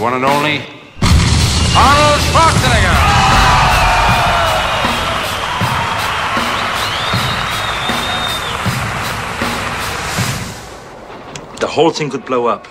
one and only Arnold Schwarzenegger! The whole thing could blow up.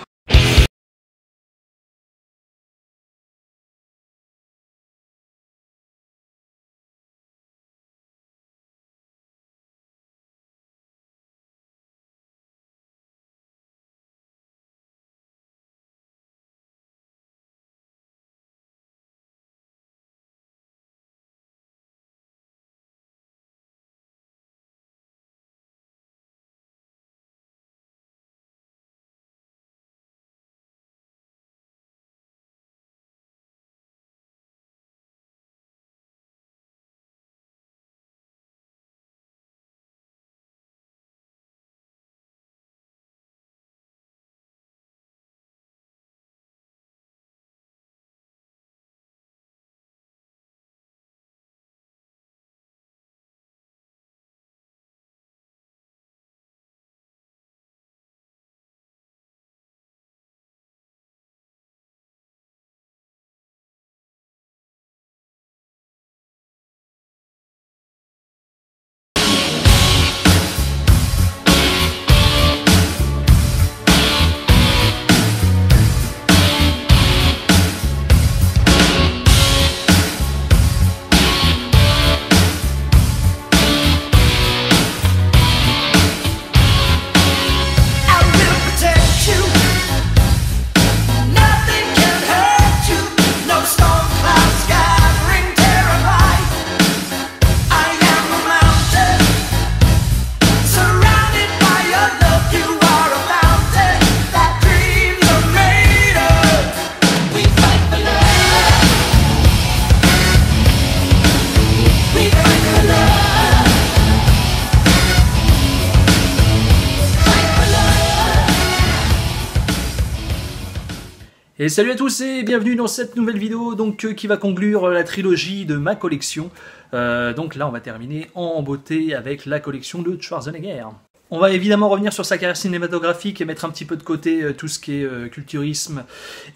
Et salut à tous et bienvenue dans cette nouvelle vidéo donc, qui va conclure la trilogie de ma collection. Donc là on va terminer en beauté avec la collection de Schwarzenegger. On va évidemment revenir sur sa carrière cinématographique et mettre un petit peu de côté tout ce qui est culturisme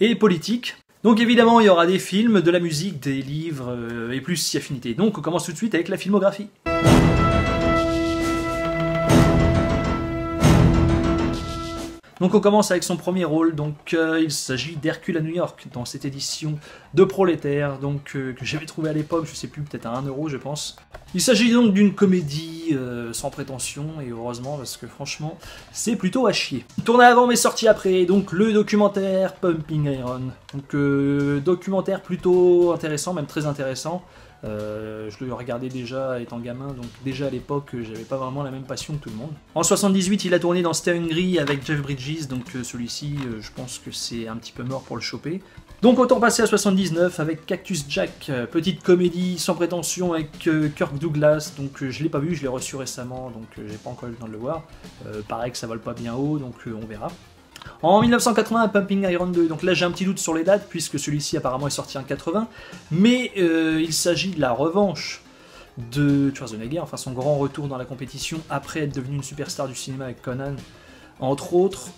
et politique. Donc évidemment il y aura des films, de la musique, des livres et plus si affinité. Donc on commence tout de suite avec la filmographie. Donc on commence avec son premier rôle, donc il s'agit d'Hercule à New York, dans cette édition de Prolétaire, donc que j'avais trouvé à l'époque, je sais plus, peut-être à 1 € je pense. Il s'agit donc d'une comédie sans prétention, et heureusement, parce que franchement, c'est plutôt à chier. Tourné avant mais sorti après, donc le documentaire Pumping Iron. Donc documentaire plutôt intéressant, même très intéressant. Je le regardais déjà étant gamin, donc déjà à l'époque j'avais pas vraiment la même passion que tout le monde. En 78 il a tourné dans Staring Hungry avec Jeff Bridges, donc celui-ci je pense que c'est un petit peu mort pour le choper. Donc autant passer à 79 avec Cactus Jack, petite comédie sans prétention avec Kirk Douglas, donc je l'ai pas vu, je l'ai reçu récemment, donc j'ai pas encore eu le temps de le voir. Pareil que ça vole pas bien haut, donc on verra. En 1980, Pumping Iron 2, donc là j'ai un petit doute sur les dates, puisque celui-ci apparemment est sorti en 80, mais il s'agit de la revanche de Schwarzenegger, enfin son grand retour dans la compétition après être devenu une superstar du cinéma avec Conan, entre autres,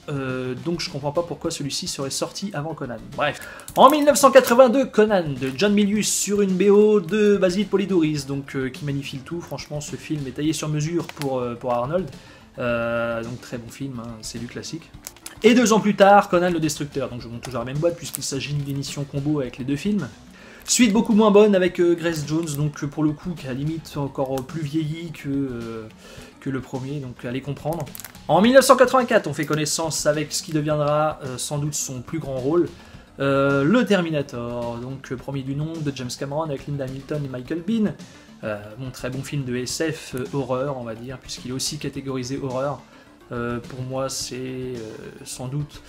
donc je comprends pas pourquoi celui-ci serait sorti avant Conan. Bref. En 1982, Conan de John Milius sur une BO de Basil Polidouris, donc qui magnifie le tout, franchement ce film est taillé sur mesure pour Arnold, donc très bon film, hein, c'est du classique. Et 2 ans plus tard, Conan le Destructeur, donc je monte toujours la même boîte puisqu'il s'agit d'une émission combo avec les deux films. Suite beaucoup moins bonne avec Grace Jones, donc pour le coup qui a limite encore plus vieilli que le premier, donc allez comprendre. En 1984, on fait connaissance avec ce qui deviendra sans doute son plus grand rôle, le Terminator, donc premier du nom de James Cameron avec Linda Hamilton et Michael Biehn. Bon, très bon film de SF, horreur on va dire, puisqu'il est aussi catégorisé horreur. Pour moi c'est sans doute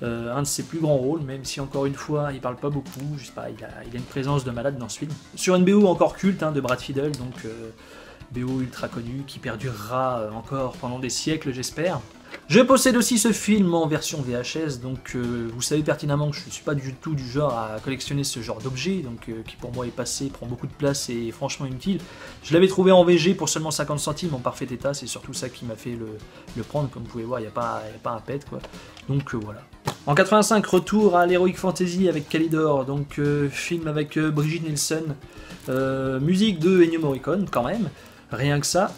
un de ses plus grands rôles, même si encore une fois il parle pas beaucoup, je sais pas, il a une présence de malade dans ce film. Sur une BO encore culte hein, de Brad Fiedel, donc BO ultra connue qui perdurera encore pendant des siècles j'espère. Je possède aussi ce film en version VHS, donc vous savez pertinemment que je ne suis pas du tout du genre à collectionner ce genre d'objet, donc qui pour moi est passé, prend beaucoup de place et est franchement inutile. Je l'avais trouvé en VG pour seulement 50 centimes en parfait état, c'est surtout ça qui m'a fait le prendre, comme vous pouvez voir il n'y a pas un pet quoi, donc voilà. En 85, retour à l'Heroic Fantasy avec Calidor, donc film avec Brigitte Nielsen, musique de Ennio Morricone quand même, rien que ça.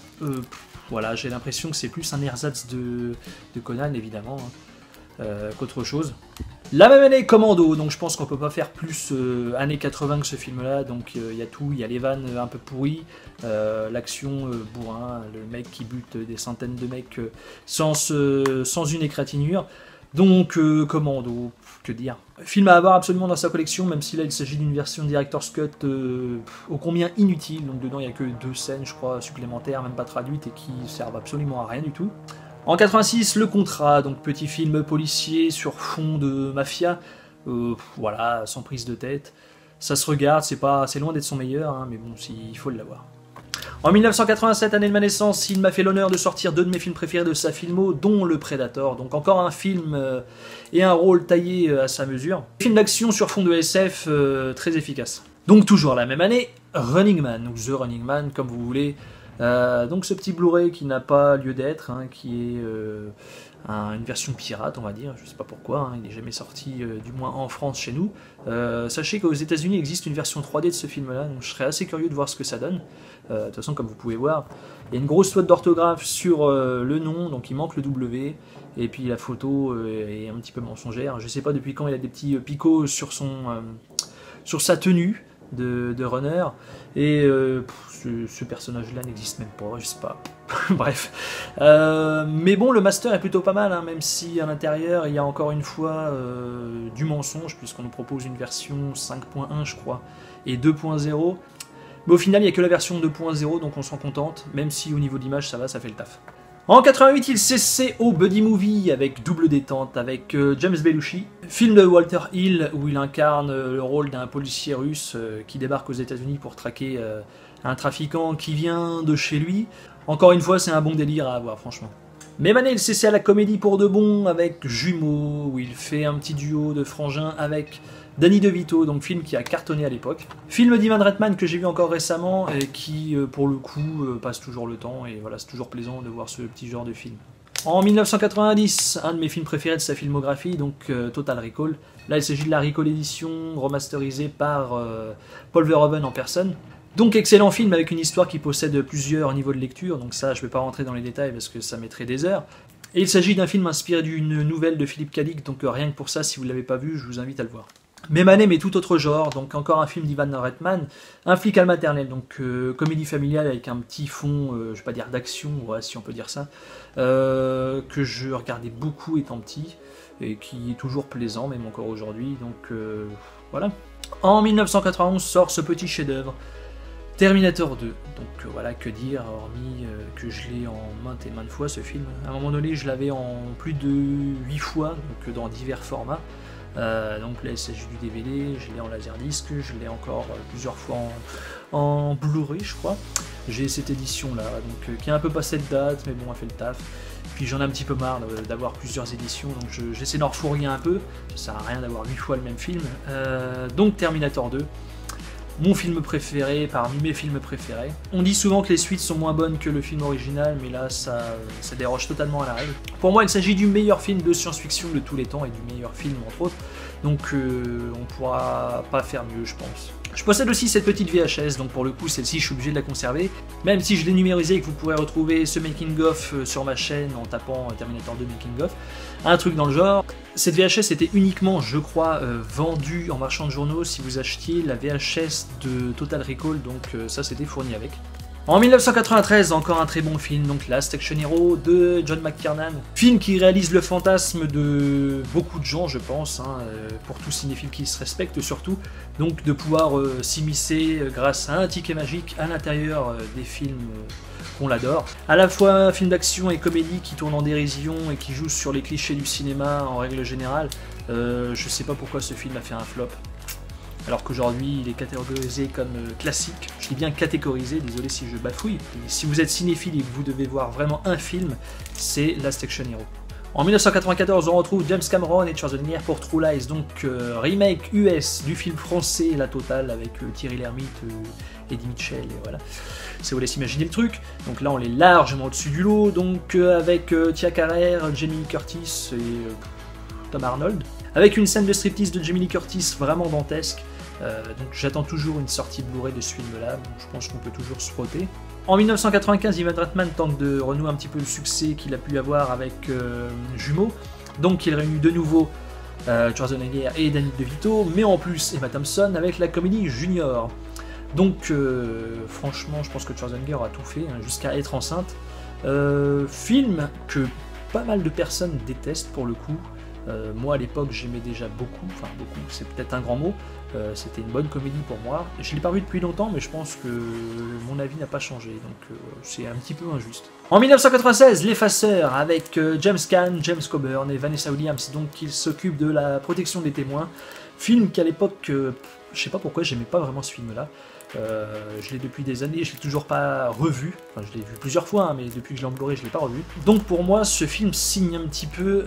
Voilà, j'ai l'impression que c'est plus un ersatz de Conan évidemment qu'autre chose. La même année, Commando, donc je pense qu'on peut pas faire plus années 80 que ce film-là, donc il y a tout, il y a les vannes un peu pourries, l'action bourrin, le mec qui bute des centaines de mecs sans une égratignure. Donc, Commando, que dire. Film à avoir absolument dans sa collection, même si là il s'agit d'une version Director's Cut ô combien inutile. Donc dedans il n'y a que 2 scènes, je crois, supplémentaires, même pas traduites, et qui servent absolument à rien du tout. En 86, Le Contrat, donc petit film policier sur fond de mafia, voilà, sans prise de tête. Ça se regarde, c'est loin d'être son meilleur, hein, mais bon, il faut l'avoir. En 1987, année de ma naissance, il m'a fait l'honneur de sortir 2 de mes films préférés de sa filmo, dont Le Predator. Donc encore un film et un rôle taillé à sa mesure. Film d'action sur fond de SF très efficace. Donc toujours la même année, Running Man, ou The Running Man, comme vous voulez. Donc ce petit Blu-ray qui n'a pas lieu d'être, hein, qui est une version pirate, on va dire, je sais pas pourquoi, hein, il n'est jamais sorti, du moins en France chez nous. Sachez qu'aux États-Unis existe une version 3D de ce film-là, donc je serais assez curieux de voir ce que ça donne. De toute façon, comme vous pouvez voir, il y a une grosse faute d'orthographe sur le nom, donc il manque le W, et puis la photo est un petit peu mensongère. Je sais pas depuis quand il a des petits picots sur sa tenue de runner, et ce personnage-là n'existe même pas, je sais pas. Bref. Mais bon, le master est plutôt pas mal, hein, même si à l'intérieur il y a encore une fois du mensonge, puisqu'on nous propose une version 5.1, je crois, et 2.0. Mais au final, il n'y a que la version 2.0, donc on s'en contente, même si au niveau d'image, ça va, ça fait le taf. En 88, il s'essaie au Buddy Movie avec Double Détente, avec James Belushi. Film de Walter Hill, où il incarne le rôle d'un policier russe qui débarque aux États-Unis pour traquer un trafiquant qui vient de chez lui. Encore une fois, c'est un bon délire à avoir, franchement. Même année, il s'essaie à la comédie pour de bon avec Jumeaux, où il fait un petit duo de frangins avec Danny DeVito, donc film qui a cartonné à l'époque. Film d'Ivan Reitman que j'ai vu encore récemment et qui, pour le coup, passe toujours le temps, et voilà, c'est toujours plaisant de voir ce petit genre de film. En 1990, un de mes films préférés de sa filmographie, donc Total Recall. Là, il s'agit de la Recall Edition, remasterisée par Paul Verhoeven en personne. Donc excellent film avec une histoire qui possède plusieurs niveaux de lecture, donc ça je ne vais pas rentrer dans les détails parce que ça mettrait des heures. Et il s'agit d'un film inspiré d'une nouvelle de Philippe K. Dick, donc rien que pour ça, si vous ne l'avez pas vu, je vous invite à le voir. Même année, mais tout autre genre, donc encore un film d'Ivan Reitman, Un flic à la maternelle, donc comédie familiale avec un petit fond, je vais pas dire d'action, ouais, si on peut dire ça, que je regardais beaucoup étant petit, et qui est toujours plaisant, même encore aujourd'hui, donc voilà. En 1991 sort ce petit chef-d'œuvre, Terminator 2, donc voilà, que dire, hormis que je l'ai en maintes et maintes fois ce film. À un moment donné, je l'avais en plus de 8 fois, donc dans divers formats. Donc là il s'agit du DVD, je l'ai en laserdisc, je l'ai encore plusieurs fois en Blu-ray je crois. J'ai cette édition là, donc qui est un peu passée de date, mais bon elle fait le taf. Puis j'en ai un petit peu marre d'avoir plusieurs éditions, donc j'essaie d'en refourguer un peu, ça sert à rien d'avoir 8 fois le même film. Donc Terminator 2. Mon film préféré, parmi mes films préférés. On dit souvent que les suites sont moins bonnes que le film original, mais là, ça déroge totalement à la règle. Pour moi, il s'agit du meilleur film de science-fiction de tous les temps, et du meilleur film, entre autres. Donc, on pourra pas faire mieux, je pense. Je possède aussi cette petite VHS, donc pour le coup, celle-ci, je suis obligé de la conserver. Même si je l'ai numérisée et que vous pourrez retrouver ce making-of sur ma chaîne en tapant Terminator 2 making-of. Un truc dans le genre. Cette VHS était uniquement, je crois, vendue en marchand de journaux si vous achetiez la VHS de Total Recall, donc ça c'était fourni avec. En 1993, encore un très bon film, donc Last Action Hero de John McTiernan. Film qui réalise le fantasme de beaucoup de gens, je pense, hein, pour tout cinéphile qui se respecte surtout, donc de pouvoir s'immiscer grâce à un ticket magique à l'intérieur des films qu'on l'adore. À la fois un film d'action et comédie qui tourne en dérision et qui joue sur les clichés du cinéma en règle générale. Je sais pas pourquoi ce film a fait un flop. Alors qu'aujourd'hui il est catégorisé comme classique, je dis bien catégorisé, désolé si je bafouille. Et si vous êtes cinéphile et que vous devez voir vraiment un film, c'est Last Action Hero. En 1994, on retrouve James Cameron et Schwarzenegger pour True Lies, donc remake US du film français La Totale avec Thierry Lhermitte, Eddie Mitchell, et voilà. Ça vous laisse imaginer le truc. Donc là on est largement au-dessus du lot, donc avec Tia Carrère, Jamie Curtis et Tom Arnold, avec une scène de striptease de Jamie Lee Curtis vraiment dantesque. Donc j'attends toujours une sortie Blu-ray de ce film-là, donc je pense qu'on peut toujours se frotter. En 1995, Ivan Reitman tente de renouer un petit peu le succès qu'il a pu avoir avec Jumeaux, donc il réunit de nouveau Schwarzenegger et Danny DeVito, mais en plus Emma Thompson avec la comédie Junior. Donc franchement, je pense que Schwarzenegger a tout fait, hein, jusqu'à être enceinte. Film que pas mal de personnes détestent pour le coup. Moi à l'époque j'aimais déjà beaucoup, enfin beaucoup, c'est peut-être un grand mot, c'était une bonne comédie pour moi. Je l'ai pas vu depuis longtemps, mais je pense que mon avis n'a pas changé, donc c'est un petit peu injuste. En 1996, L'Effaceur avec James Caan, James Coburn et Vanessa Williams, donc ils s'occupent de la protection des témoins. Film qu'à l'époque, je sais pas pourquoi, j'aimais pas vraiment ce film-là. Je l'ai depuis des années, je l'ai toujours pas revu. Enfin, je l'ai vu plusieurs fois, hein, mais depuis que je l'ai en Blu-ray, je l'ai pas revu. Donc pour moi, ce film signe un petit peu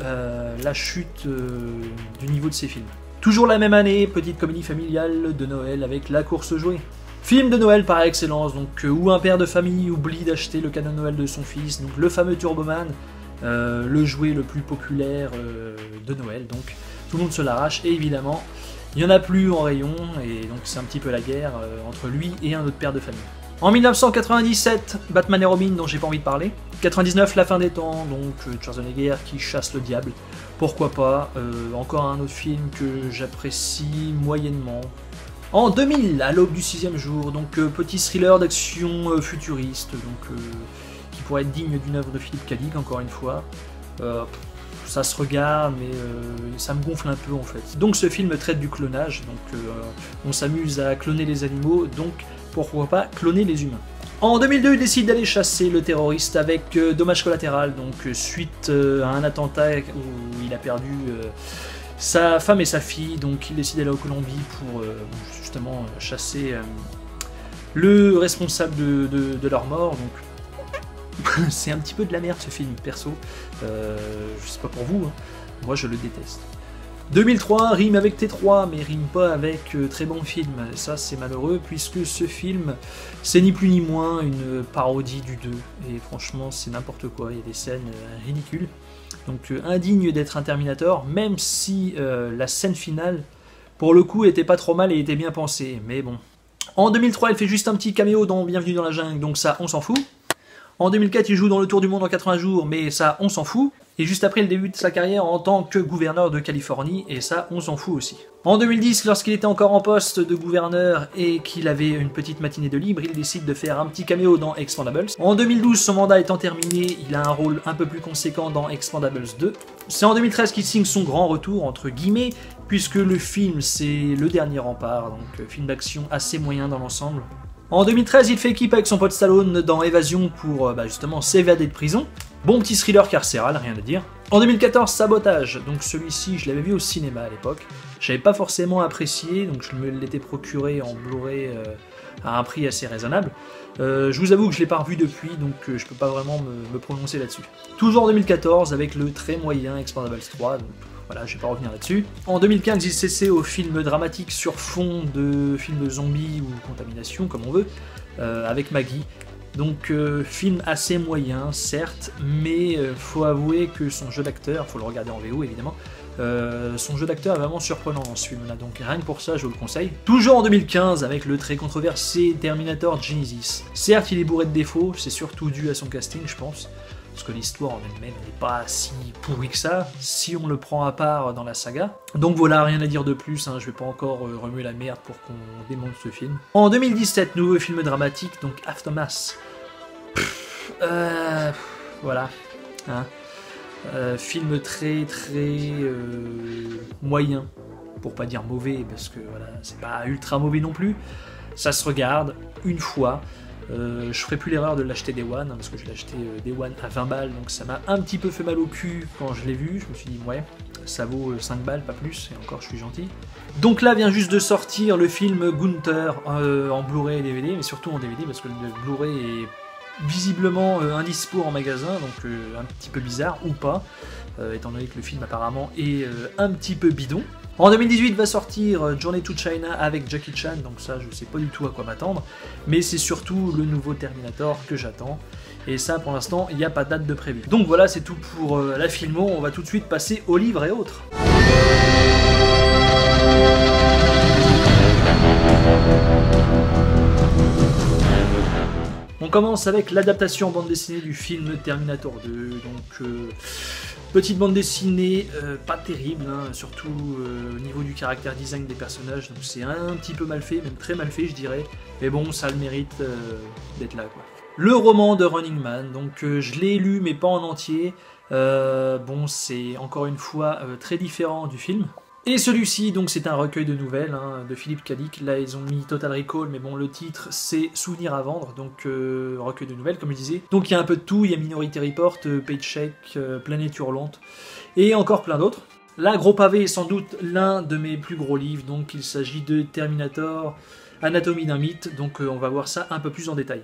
la chute du niveau de ces films. Toujours la même année, petite comédie familiale de Noël avec La Course aux jouets. Film de Noël par excellence, donc où un père de famille oublie d'acheter le cadeau de Noël de son fils, donc le fameux Turboman, le jouet le plus populaire de Noël, donc tout le monde se l'arrache, et évidemment, il n'y en a plus en rayon, et donc c'est un petit peu la guerre entre lui et un autre père de famille. En 1997, Batman et Robin, dont j'ai pas envie de parler. 99, La fin des temps, donc Schwarzenegger qui chasse le diable. Pourquoi pas, encore un autre film que j'apprécie moyennement. En 2000, à l'aube du 6e jour, donc petit thriller d'action futuriste, donc qui pourrait être digne d'une œuvre de Philippe K. Dick, encore une fois. Ça se regarde, mais ça me gonfle un peu en fait. Donc ce film traite du clonage, donc on s'amuse à cloner les animaux, donc pourquoi pas cloner les humains. En 2002, il décide d'aller chasser le terroriste avec dommage collatéral, donc suite à un attentat où il a perdu sa femme et sa fille, donc il décide d'aller en Colombie pour justement chasser le responsable de leur mort, donc c'est un petit peu de la merde ce film, perso. Je sais pas pour vous, hein. Moi je le déteste. 2003 rime avec T3, mais rime pas avec très bon film. Et ça c'est malheureux, puisque ce film, c'est ni plus ni moins une parodie du 2. Et franchement, c'est n'importe quoi, il y a des scènes ridicules. Donc indigne d'être un Terminator, même si la scène finale, pour le coup, était pas trop mal et était bien pensée. Mais bon. En 2003, elle fait juste un petit caméo dans Bienvenue dans la jungle, donc ça, on s'en fout. En 2004, il joue dans le Tour du monde en 80 jours, mais ça, on s'en fout. Et juste après, il débute sa carrière en tant que gouverneur de Californie, et ça, on s'en fout aussi. En 2010, lorsqu'il était encore en poste de gouverneur et qu'il avait une petite matinée de libre, il décide de faire un petit caméo dans Expendables. En 2012, son mandat étant terminé, il a un rôle un peu plus conséquent dans Expendables 2. C'est en 2013 qu'il signe son grand retour, entre guillemets, puisque le film, c'est Le Dernier Rempart, donc film d'action assez moyen dans l'ensemble. En 2013, il fait équipe avec son pote Stallone dans Évasion pour justement s'évader de prison. Bon petit thriller carcéral, rien à dire. En 2014, Sabotage, donc celui-ci, je l'avais vu au cinéma à l'époque. J'avais pas forcément apprécié, donc je me l'étais procuré en Blu-ray à un prix assez raisonnable. Je vous avoue que je l'ai pas revu depuis, donc je peux pas vraiment me prononcer là-dessus. Toujours en 2014, avec le très moyen Expendables 3, donc voilà, je vais pas revenir là-dessus. En 2015, il s'essaie au film dramatique sur fond de film de zombies ou contamination, comme on veut, avec Maggie. Donc film assez moyen, certes, mais faut avouer que son jeu d'acteur, faut le regarder en VO évidemment, son jeu d'acteur est vraiment surprenant dans ce film-là, donc rien que pour ça, je vous le conseille. Toujours en 2015, avec le très controversé Terminator Genesis. Certes, il est bourré de défauts, c'est surtout dû à son casting, je pense, parce que l'histoire en elle-même n'est pas si pourrie que ça, si on le prend à part dans la saga. Donc voilà, rien à dire de plus, hein, je vais pas encore remuer la merde pour qu'on démonte ce film. En 2017, nouveau film dramatique, donc Aftermath. Voilà. Hein. Film très moyen, pour pas dire mauvais, parce que voilà, c'est pas ultra mauvais non plus. Ça se regarde une fois. Je ferai plus l'erreur de l'acheter Day One, hein, parce que je l'ai acheté Day One à 20 balles, donc ça m'a un petit peu fait mal au cul quand je l'ai vu. Je me suis dit, ouais, ça vaut 5 balles, pas plus, et encore je suis gentil. Donc là vient juste de sortir le film Gunther en Blu-ray et DVD, mais surtout en DVD, parce que le Blu-ray est visiblement indispo en magasin, donc un petit peu bizarre, ou pas, étant donné que le film apparemment est un petit peu bidon. En 2018 va sortir Journey to China avec Jackie Chan, donc ça je sais pas du tout à quoi m'attendre, mais c'est surtout le nouveau Terminator que j'attends. Et ça, pour l'instant, il n'y a pas de date de prévu. Donc voilà, c'est tout pour la filmo. On va tout de suite passer aux livres et autres. On commence avec l'adaptation en bande dessinée du film Terminator 2. Donc, petite bande dessinée, pas terrible, hein, surtout au niveau du caractère design des personnages. Donc c'est un petit peu mal fait, même très mal fait, je dirais. Mais bon, ça a le mérite d'être là, quoi. Le roman de Running Man, donc je l'ai lu mais pas en entier. Bon, c'est encore une fois très différent du film. Et celui-ci, donc c'est un recueil de nouvelles hein, de Philippe Cadic. Là, ils ont mis Total Recall, mais bon, le titre c'est Souvenirs à vendre, donc recueil de nouvelles, comme je disais. Donc il y a un peu de tout, il y a Minority Report, Paycheck, Planète Hurlante, et encore plein d'autres. Là, Gros Pavé est sans doute l'un de mes plus gros livres, donc il s'agit de Terminator, Anatomie d'un mythe, donc on va voir ça un peu plus en détail.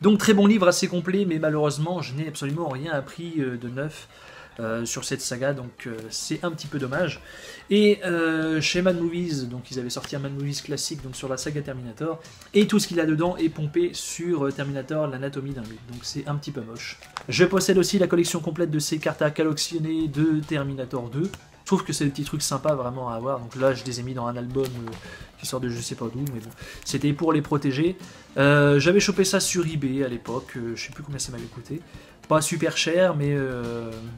Donc très bon livre, assez complet, mais malheureusement je n'ai absolument rien appris de neuf sur cette saga, donc c'est un petit peu dommage. Et chez Mad Movies, donc ils avaient sorti un Mad Movies classique donc sur la saga Terminator, et tout ce qu'il y a dedans est pompé sur Terminator, l'anatomie d'un mythe, donc c'est un petit peu moche. Je possède aussi la collection complète de ces cartes à collectionner de Terminator 2. Je trouve que c'est des petits trucs sympas vraiment à avoir, donc là je les ai mis dans un album qui sort de je sais pas d'où, mais bon, c'était pour les protéger. J'avais chopé ça sur eBay à l'époque, je sais plus combien ça m'avait coûté. Pas super cher, mais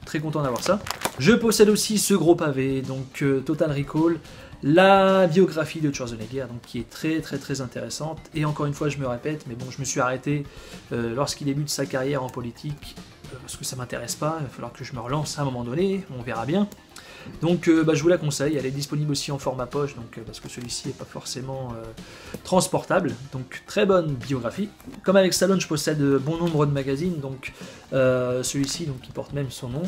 très content d'avoir ça. Je possède aussi ce gros pavé, donc Total Recall, la biographie de Schwarzenegger, donc qui est très intéressante. Et encore une fois, je me répète, mais bon, je me suis arrêté lorsqu'il débute sa carrière en politique, parce que ça m'intéresse pas, il va falloir que je me relance à un moment donné, on verra bien. Donc je vous la conseille, elle est disponible aussi en format poche, donc, parce que celui-ci n'est pas forcément transportable, donc très bonne biographie. Comme avec Stallone, je possède bon nombre de magazines, donc celui-ci donc, qui porte même son nom,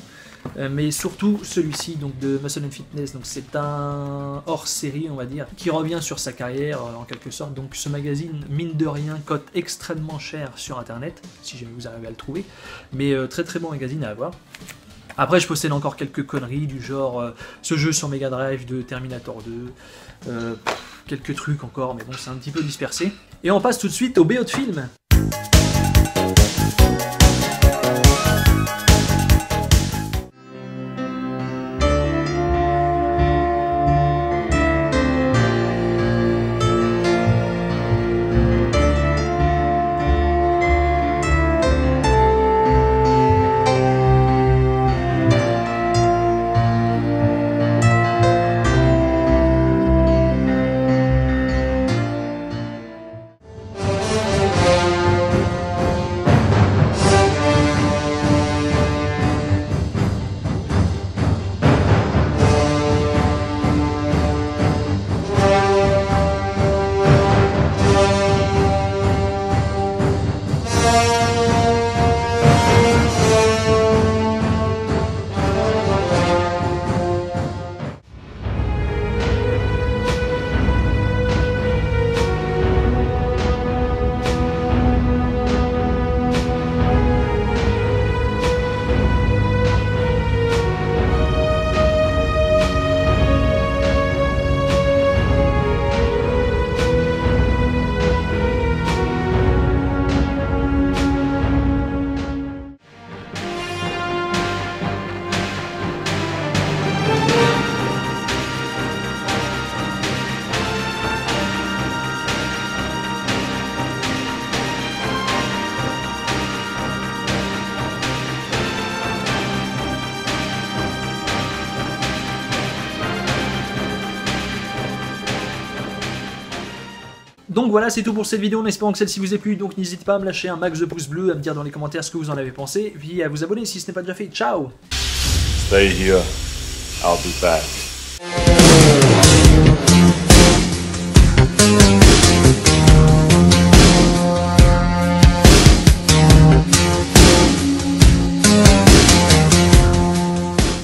mais surtout celui-ci donc, de Muscle & Fitness, donc c'est un hors-série on va dire, qui revient sur sa carrière en quelque sorte, donc ce magazine mine de rien cote extrêmement cher sur internet, si jamais vous arrivez à le trouver, mais très bon magazine à avoir. Après, je possède encore quelques conneries du genre ce jeu sur Mega Drive de Terminator 2, quelques trucs encore, mais bon, c'est un petit peu dispersé. Et on passe tout de suite au BO de film. Donc voilà, c'est tout pour cette vidéo, en espérant que celle-ci vous ait plu. Donc n'hésitez pas à me lâcher un max de pouces bleus, à me dire dans les commentaires ce que vous en avez pensé, puis à vous abonner si ce n'est pas déjà fait. Ciao! Stay here. I'll be back.